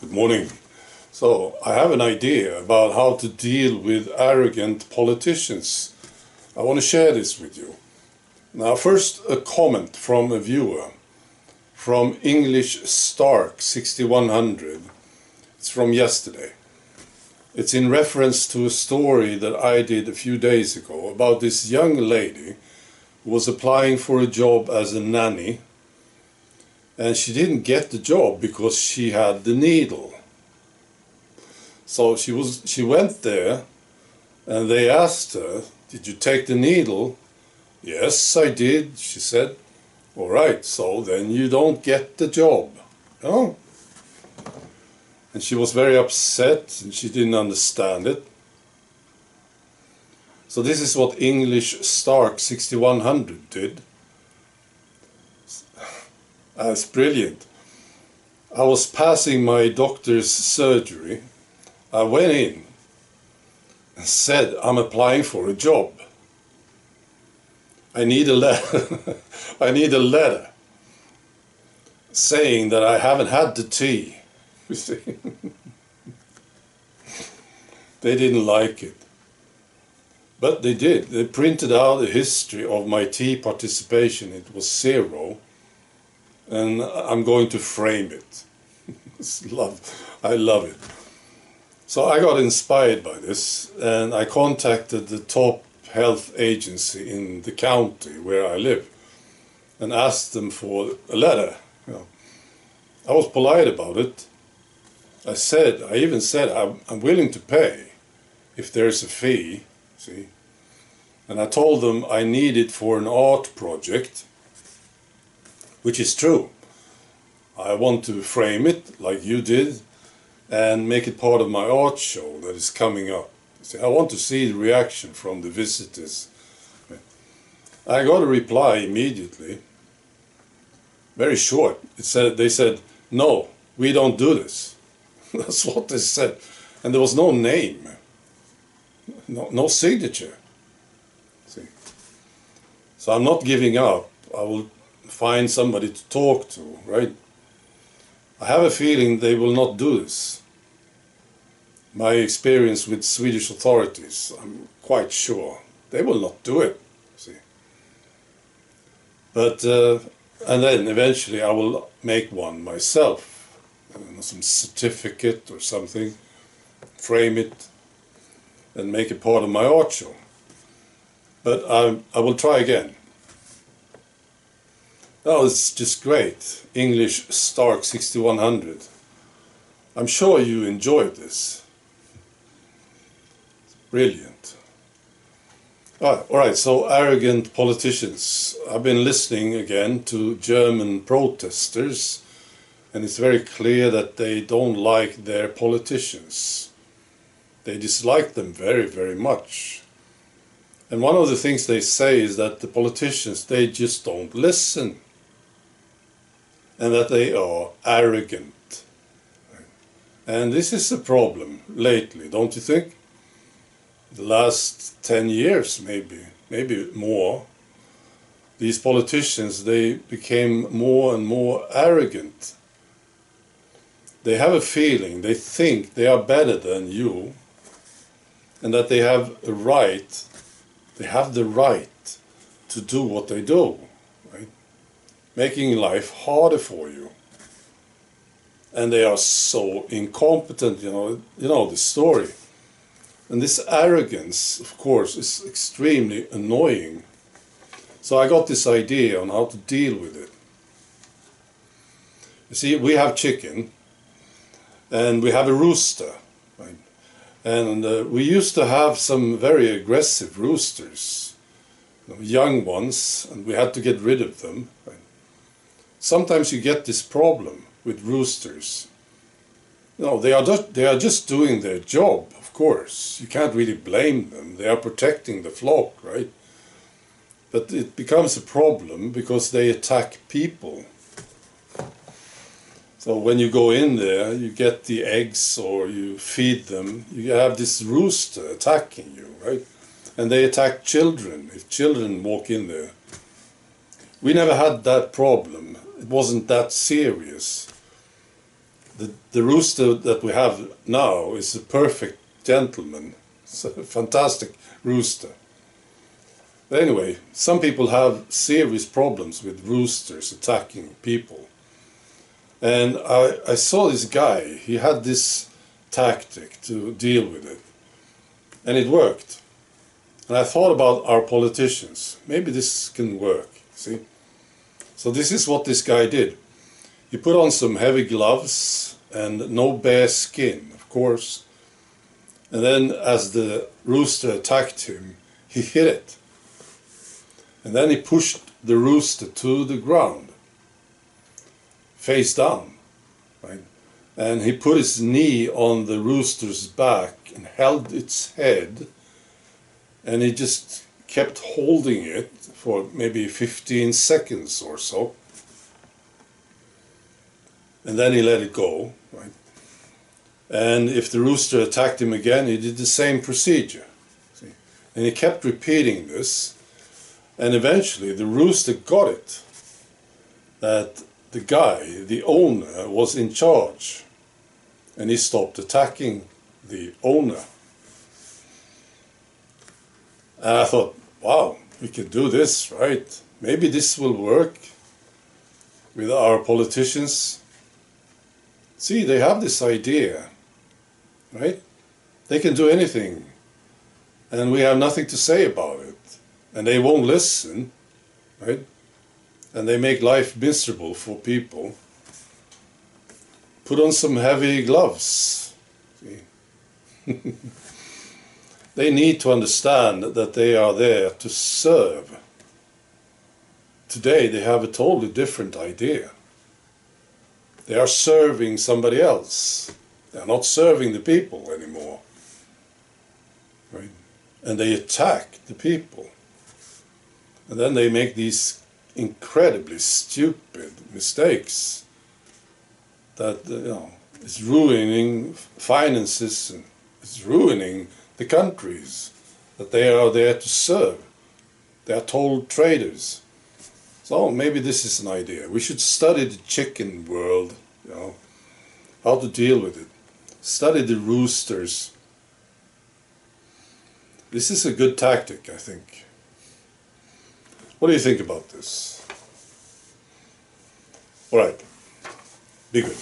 Good morning. So, I have an idea about how to deal with arrogant politicians. I want to share this with you. Now, first, a comment from a viewer from English Stark 6100. It's from yesterday. It's in reference to a story that I did a few days ago about this young lady who was applying for a job as a nanny. And she didn't get the job because she had the needle. So she went there and they asked her, "Did you take the needle?" "Yes, I did," she said. "All right, so then you don't get the job." Oh. And she was very upset and she didn't understand it. So this is what English Stark 6100 did. That's brilliant. I was passing my doctor's surgery. I went in and said, "I'm applying for a job. I need a letter. I need a letter saying that I haven't had the tea." You see? They didn't like it. But they did. They printed out a history of my tea participation. It was 0. And I'm going to frame it. I love it. So I got inspired by this and I contacted the top health agency in the county where I live and asked them for a letter. I was polite about it. I even said I'm willing to pay if there's a fee, see. And I told them I need it for an art project, which is true. I want to frame it like you did and make it part of my art show that is coming up. See, I want to see the reaction from the visitors. I got a reply immediately, very short. They said, "No, we don't do this." That's what they said. And there was no name, no signature. See? So I'm not giving up. I will find somebody to talk to, right? I have a feeling they will not do this. My experience with Swedish authorities, I'm quite sure they will not do it, see. But, and then eventually I will make one myself, some certificate or something, frame it and make it part of my art show. But I will try again. Oh, it's just great. English Stark 6100. I'm sure you enjoyed this. It's brilliant. All right, so arrogant politicians. I've been listening again to German protesters, and it's very clear that they don't like their politicians. They dislike them very, very much. And one of the things they say is that the politicians, they just don't listen. And that they are arrogant. And this is a problem lately, don't you think? The last 10 years, maybe more. These politicians, they became more and more arrogant. They have a feeling, they think they are better than you, and that they have the right to do what they do. Making life harder for you. And they are so incompetent, you know the story. And this arrogance, of course, is extremely annoying. So I got this idea on how to deal with it. You see, we have chicken, and we have a rooster, right? And we used to have some very aggressive roosters, young ones, and we had to get rid of them, right? Sometimes you get this problem with roosters. They are just doing their job, of course. You can't really blame them. They are protecting the flock, right? But it becomes a problem because they attack people. So when you go in there, you get the eggs or you feed them, you have this rooster attacking you, right? And they attack children, if children walk in there. We never had that problem. It wasn't that serious. the rooster that we have now is a perfect gentleman. It's a fantastic rooster. But anyway, some people have serious problems with roosters attacking people. And I saw this guy, he had this tactic to deal with it. And it worked. And I thought about our politicians. Maybe this can work, see? So this is what this guy did. He put on some heavy gloves and no bare skin, of course. And then as the rooster attacked him, he hit it. And then he pushed the rooster to the ground, face down, right? And he put his knee on the rooster's back and held its head, and he just kept holding it for maybe 15 seconds or so. And then he let it go, right? And if the rooster attacked him again, he did the same procedure. See? And he kept repeating this, and eventually the rooster got it, that the guy, the owner, was in charge, and he stopped attacking the owner. And I thought, wow, we can do this, right? Maybe this will work with our politicians. See, they have this idea, right? They can do anything, and we have nothing to say about it, and they won't listen, right? And they make life miserable for people. Put on some heavy gloves. See? They need to understand that they are there to serve. Today they have a totally different idea. They are serving somebody else. They are not serving the people anymore. Right? And they attack the people. And then they make these incredibly stupid mistakes that is ruining finances and it's ruining the countries that they are there to serve. They are total traders. So maybe this is an idea. We should study the chicken world, how to deal with it. Study the roosters. This is a good tactic, I think. What do you think about this? All right, be good.